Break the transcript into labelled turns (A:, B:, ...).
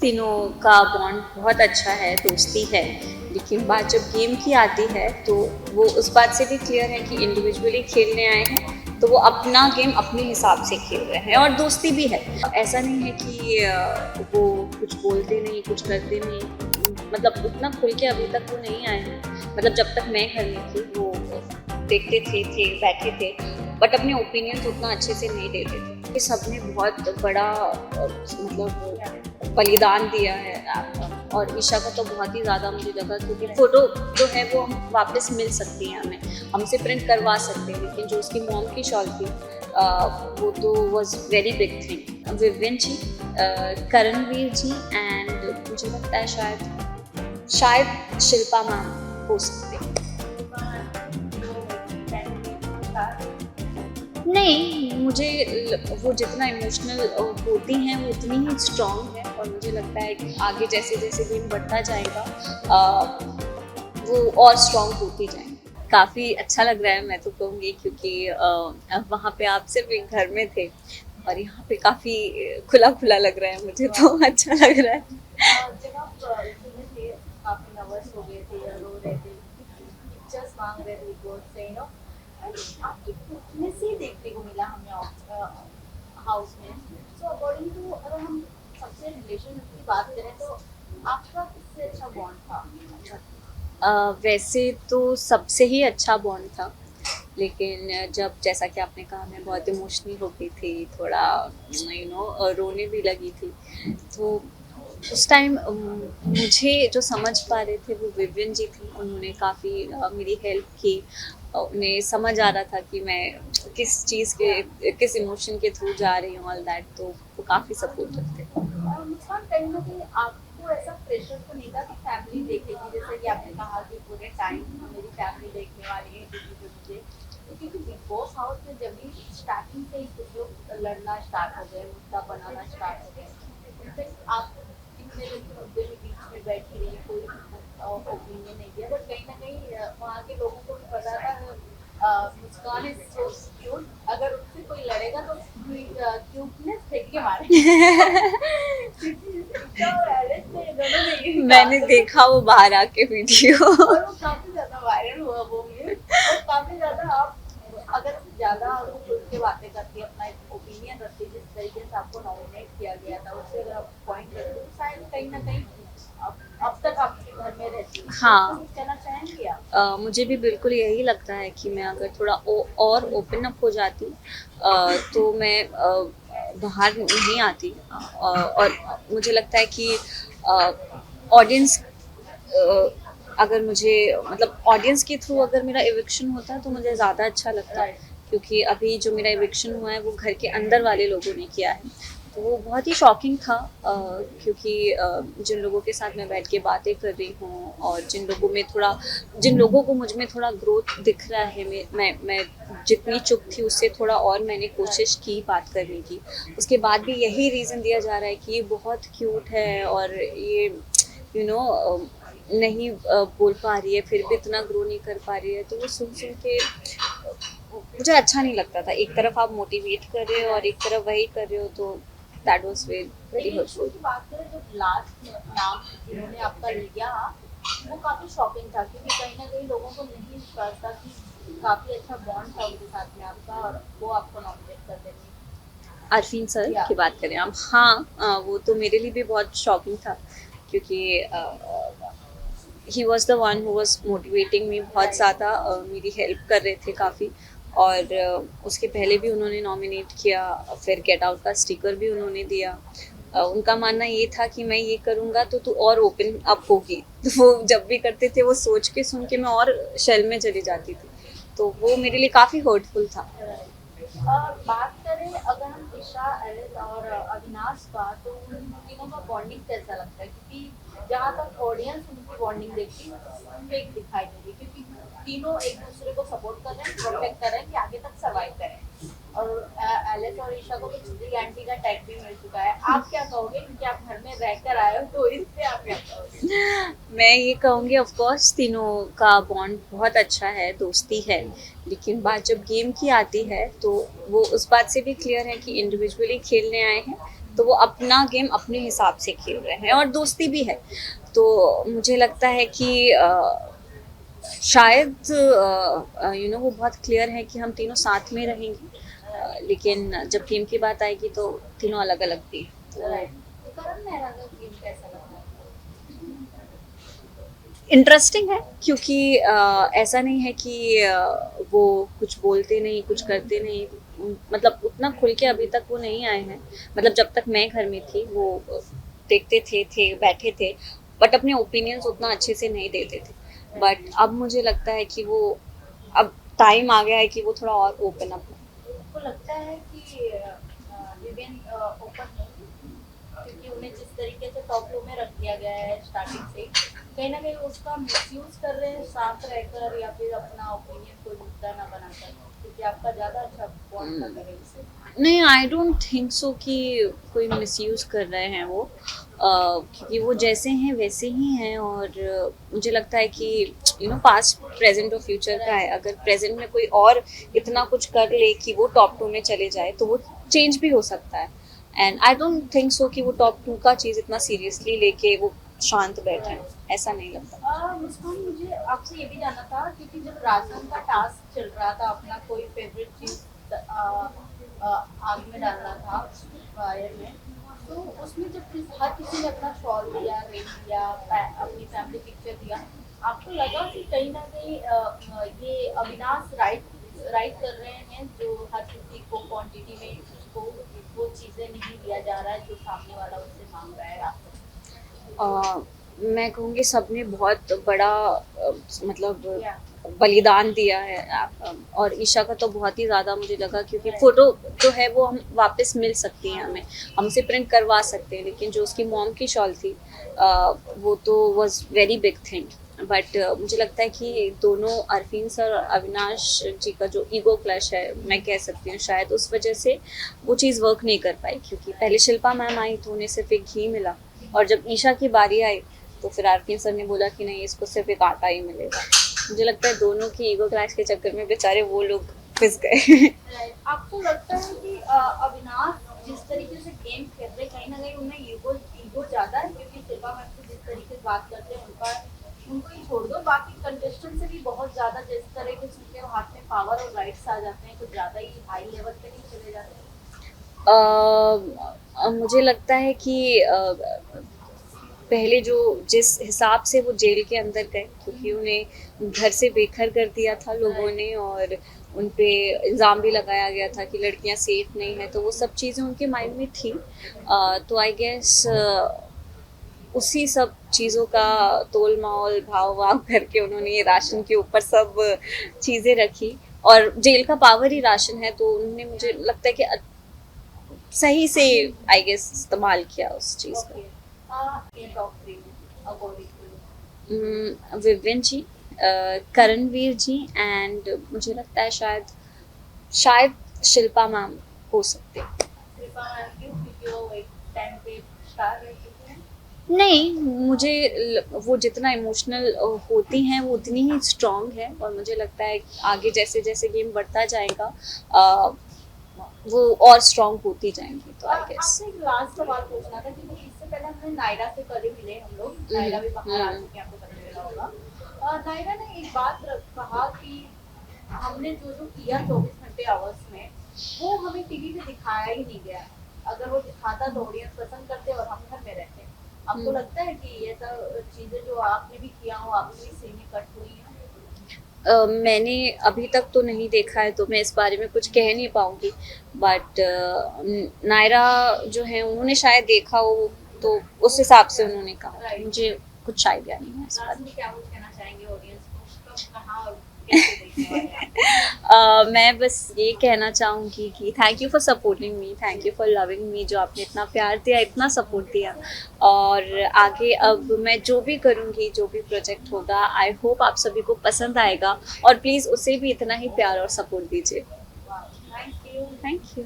A: तीनों का बॉन्ड बहुत अच्छा है, दोस्ती है, लेकिन बात जब गेम की आती है तो वो उस बात से भी क्लियर है कि इंडिविजुअली खेलने आए हैं तो वो अपना गेम अपने हिसाब से खेल रहे हैं और दोस्ती भी है। ऐसा नहीं है कि वो कुछ बोलते नहीं, कुछ करते नहीं, मतलब उतना खुल के अभी तक वो नहीं आए हैं। मतलब जब तक मैं घर में थी वो देखते थे बैठे थे, बट अपने ओपिनियन उतना अच्छे से नहीं देते थे। ये सबने बहुत बड़ा मतलब बलिदान दिया है और ईशा का तो बहुत ही ज़्यादा मुझे लगा, क्योंकि फ़ोटो जो है वो हम वापस मिल सकती है, हमें हमसे प्रिंट करवा सकते हैं, लेकिन जो उसकी मॉम की शॉल थी वो तो was very big thing. Vivian ji, Karanveer ji and मुझे लगता है शायद शिल्पा मैम हो सकते हैं। नहीं, मुझे वो जितना इमोशनल होती हैं वो उतनी ही स्ट्रॉन्ग है और मुझे लगता है कि आगे जैसे जैसे गेम बढ़ता जाएगा वो और स्ट्रॉन्ग होती जाएंगी। काफ़ी अच्छा लग रहा है, मैं तो कहूँगी, क्योंकि वहाँ पे आप सिर्फ एक घर में थे और यहाँ पे काफ़ी खुला खुला लग रहा है, मुझे तो अच्छा लग रहा है।
B: जब आप इसमें थे काफी नर्वस हो गए थे या रो रहे थे, पिक्चर्स मांग रहे थे बोर्ड से, आपकी फिटनेस ही देखने को मिला हमें हाउस में। सो अकॉर्डिंग टू, अगर हम सबसे रिलेशन की बात करें तो आपका किससे अच्छा बॉन्ड था?
A: वैसे तो सबसे ही अच्छा बॉन्ड था, लेकिन जब जैसा कि आपने कहा मैं बहुत इमोशनल हो गई थी, थोड़ा रोने भी लगी थी, तो उस टाइम मुझे जो समझ पा रहे थे वो विवियन जी थी। उन्होंने काफ़ी मेरी हेल्प की। उन्हें समझ आ रहा था कि मैं किस चीज़ के किस इमोशन के थ्रू जा रही हूँ, ऑल दैट, तो वो काफ़ी सपोर्टिव थे।
B: मुस्कान, कहीं ना कहीं आपको ऐसा प्रेशर तो नहीं था कि फैमिली देखेगी, जैसे कि आपने कहा कि पूरे टाइम मेरी फैमिली देखने वाली है क्योंकि मुझे, क्योंकि बिग बॉस हाउस में जब भी स्टार्टिंग से ही कुछ लोग लड़ना स्टार्ट हो गए, मुद्दा बनाना स्टार्ट हो गए, इनफैक्ट आप इतने दिन के मुद्दे में बीच में बैठी रही, कोई ओपिनियन नहीं दिया, बट कहीं ना कहीं वहाँ के लोगों को भी पता था मुस्कान इज सो क्यूट, अगर उससे कोई लड़ेगा तो क्यूटनेस फेंक के मारेगा।
A: मैंने देखा वो बाहर आके वीडियो।
B: और वो काफी ज्यादा वायरल हुआ वो मीम, और काफी ज्यादा आप अगर ज्यादा खुल के बातें करती, अपना ओपिनियन रखती, जिस तरीके से आपको नॉमिनेट किया गया था उससे अगर आप पॉइंट रखते तो शायद कहीं ना कहीं अब तक आपके घर में रहती है।
A: हाँ,
B: तो कुछ कहना चाहेंगी आप?
A: मुझे भी बिल्कुल यही लगता है कि मैं अगर थोड़ा और ओपन अप हो जाती तो मैं बाहर नहीं आती, और मुझे लगता है कि ऑडियंस अगर मुझे मतलब ऑडियंस के थ्रू अगर मेरा एविक्शन होता है तो मुझे ज़्यादा अच्छा लगता है, क्योंकि अभी जो मेरा एविक्शन हुआ है वो घर के अंदर वाले लोगों ने किया है, तो वो बहुत ही शॉकिंग था। क्योंकि जिन लोगों के साथ मैं बैठ के बातें कर रही हूँ और जिन लोगों को मुझ में थोड़ा ग्रोथ दिख रहा है, मैं जितनी चुप थी उससे थोड़ा और मैंने कोशिश की बात करने की, उसके बाद भी यही रीज़न दिया जा रहा है कि ये बहुत क्यूट है और ये यू नो नहीं बोल पा रही है, फिर भी इतना ग्रो नहीं कर पा रही है, तो वो सुन सुन के मुझे अच्छा नहीं लगता था। एक तरफ आप मोटिवेट कर रहे हो और एक तरफ वही कर रहे हो, तो दैट वाज वेरी हर्टफुल।
B: की बात करें जो लास्ट नाम जिन्होंने आपका लिया, वो काफी शॉकिंग था, क्योंकि कहीं ना कहीं लोगों को नहीं विश्वास था कि काफी अच्छा बॉन्ड था उनके साथ में आपका, और वो आपको नॉमिनेट कर देंगे।
A: अरफीन सर की बात करें आप, हाँ, वो तो मेरे लिए भी बहुत शॉकिंग था, क्योंकि he was the one who was motivating me बहुत ज़्यादा, मेरी हेल्प कर रहे थे काफ़ी, और उसके पहले भी उन्होंने नॉमिनेट किया, फिर गेट आउट का स्टिकर भी उन्होंने दिया। उनका मानना ये था कि मैं ये करूँगा तो तू और ओपन अप होगी, तो वो जब भी करते थे वो सोच के सुन के मैं और शेल में चली जाती थी, तो वो मेरे लिए काफ़ी हर्टफुल था।
B: और बात करें अगर हम ईशा, एलिस और अविनाश का, तो उन तीनों का बॉन्डिंग कैसा लगता है? क्योंकि जहाँ तक ऑडियंस उनकी बॉन्डिंग देखती है फेक दिखाई देगी, क्योंकि तीनों एक दूसरे को सपोर्ट कर रहे हैं, प्रोटेक्ट कर रहे हैं कि आगे तक सर्वाइव करें। और एलिस और ईशा को तो चिल्ली आंटी का टैग भी मिल चुका है। आप क्या कहोगे, क्योंकि आप घर में रहकर आए हो, तो इससे आप क्या कहोगे?
A: मैं ये कहूँगी, ऑफ कोर्स तीनों का बॉन्ड बहुत अच्छा है, दोस्ती है, लेकिन बात जब गेम की आती है तो वो उस बात से भी क्लियर है कि इंडिविजुअली खेलने आए हैं तो वो अपना गेम अपने हिसाब से खेल रहे हैं और दोस्ती भी है। तो मुझे लगता है कि शायद वो बहुत क्लियर है कि हम तीनों साथ में रहेंगे, लेकिन जब गेम की बात आएगी तो तीनों अलग अलग भी हैं।
B: राइट। तो करण मेहरा का गेम कैसा लगा आपको?
A: इंटरेस्टिंग है क्योंकि ऐसा नहीं है कि वो कुछ बोलते नहीं, कुछ करते नहीं, मतलब उतना खुल के अभी तक वो नहीं आए हैं। मतलब जब तक मैं घर में थी वो देखते थे बैठे थे, बट अपने ओपिनियंस उतना अच्छे से नहीं देते थे। बट अब मुझे लगता है कि वो अब टाइम आ गया है कि वो थोड़ा और ओपन अप हो।
B: आपको लगता है कि विवेन ओपन होगी? क्योंकि उन्हें जिस तरीके से टॉप लो में रख दिया गया है स्टार्टिंग से, कहीं ना कहीं उसका मिसयूज कर रहे हैं साथ रहकर, या फिर अपना ओपिनियन कोई मुद्दा ना बनाकर, क्योंकि आपका ज्यादा अच्छा बॉन्ड था करण से।
A: नहीं, आई डोंट थिंक सो कि कोई मिसयूज कर रहे हैं वो, क्योंकि वो जैसे हैं वैसे ही हैं। और मुझे लगता है कि पास्ट प्रेजेंट और फ्यूचर का है। अगर प्रेजेंट में कोई और इतना कुछ कर ले कि वो टॉप 2 में चले जाए तो वो चेंज भी हो सकता है। And I don't think so कि वो टॉप 2 का चीज़ इतना सीरियसली लेके वो शांत बैठे हैं, ऐसा नहीं लगता।
B: मुस्कान, मुझे आपसे ये भी जानना था, क्योंकि जब राजन का टास्क चल रहा था, अपना कोई फेवरेट चीज आग में डालना था फायर में, तो उसमें जब हर किसी ने अपना शॉल दिया, रिंग दिया, अपनी फैमिली पिक्चर दिया, आपको लगा कि कहीं ना कहीं ये अविनाश राइट कर रहे हैं, जो हर किसी को क्वांटिटी में उसको वो चीजें नहीं दिया जा रहा है जो सामने वाला उससे मांग रहा है आपको?
A: मैं कहूँगी सबने बहुत बड़ा मतलब
B: या
A: बलिदान दिया है। और ईशा का तो बहुत ही ज़्यादा मुझे लगा, क्योंकि फ़ोटो जो है वो हम वापस मिल सकती हैं, हमें हम उसे प्रिंट करवा सकते हैं, लेकिन जो उसकी मॉम की शॉल थी वो तो was very big thing. But मुझे लगता है कि दोनों अरफीन सर और अविनाश जी का जो ईगो क्लैश है, मैं कह सकती हूँ शायद उस वजह से वो चीज़ वर्क नहीं कर पाई। क्योंकि पहले शिल्पा मैम आई तो उन्हें सिर्फ एक घी मिला, और जब ईशा की बारी आई तो फिर आरपीएन सर ने बोला कि नहीं, इसको सिर्फ एक आटा ही मिलेगा। मुझे लगता है दोनों की ईगो क्लैश के चक्कर में बेचारे वो लोग पिस गए।
B: आपको लगता है कि अविनाश जिस तरीके से गेम खेल रहे, कहीं ना कहीं उन्हें ईगो ज्यादा है? क्योंकि शिल्पा मैम से जिस तरीके से बात करते हैं, उनको ही छोड़ दो, बाकी कंटेस्टेंट से भी बहुत ज्यादा जिस तरह के उनके हाथ में पावर और राइट्स आ जाते हैं, कुछ ज्यादा ही हाई लेवल पे नहीं चले जाते हैं?
A: मुझे लगता है कि पहले जो जिस हिसाब से वो जेल के अंदर गए, क्योंकि उन्हें घर से बेघर कर दिया था लोगों ने, और उन पे इल्ज़ाम भी लगाया गया था कि लड़कियां सेफ नहीं हैं, तो वो सब चीज़ें उनके माइंड में थी। तो आई गेस उसी सब चीज़ों का तोल माल भाव वाव करके उन्होंने ये राशन के ऊपर सब चीज़ें रखी। और जेल का पावर ही राशन है, तो उन्होंने, मुझे लगता है कि सही से आई गेस इस्तेमाल किया उस चीज़ का। विविन जी, करणवीर जी, एंड मुझे लगता है शायद शिल्पा मैम हो सकते हैं। नहीं, मुझे वो जितना इमोशनल होती हैं वो उतनी ही स्ट्रांग है, और मुझे लगता है आगे जैसे जैसे गेम बढ़ता जाएगा वो और स्ट्रांग होती जाएंगी। तो आई गेस
B: आपसे एक लास्ट सवाल पूछना था, क्योंकि इससे पहले हमने नायरा से कल मिले हम लोग, नायरा भी बाहर आ चुके हैं, आपको पता चला होगा। नायरा ने एक बात कहा कि हमने जो जो किया 24 घंटे आवर्स में, वो हमें टीवी पे दिखाया ही नहीं गया। अगर वो दिखाता तो ऑडियंस पसंद करते और हम घर में रहते। आपको लगता है कि ये सब चीजें जो आपने भी किया हो, आपकी भी सीनें कट हुई हैं?
A: मैंने अभी तक तो नहीं देखा है, तो मैं इस बारे में कुछ कह नहीं पाऊंगी। बट नायरा जो है उन्होंने शायद देखा हो, तो उस हिसाब से उन्होंने कहा। मुझे कुछ आइडिया नहीं है इस बारे में।
B: क्या कुछ कहना चाहेंगे ऑडियंस को, कब, कहाँ और कैसे देखने वाले हैं?
A: मैं बस ये कहना चाहूँगी कि thank you for supporting me, thank you for loving me, जो आपने इतना प्यार दिया, इतना सपोर्ट दिया। और आगे अब मैं जो भी करूँगी, जो भी प्रोजेक्ट होगा, आई होप आप सभी को पसंद आएगा, और प्लीज़ उसे भी इतना ही प्यार और सपोर्ट दीजिए।
B: Thank you.
A: Thank you.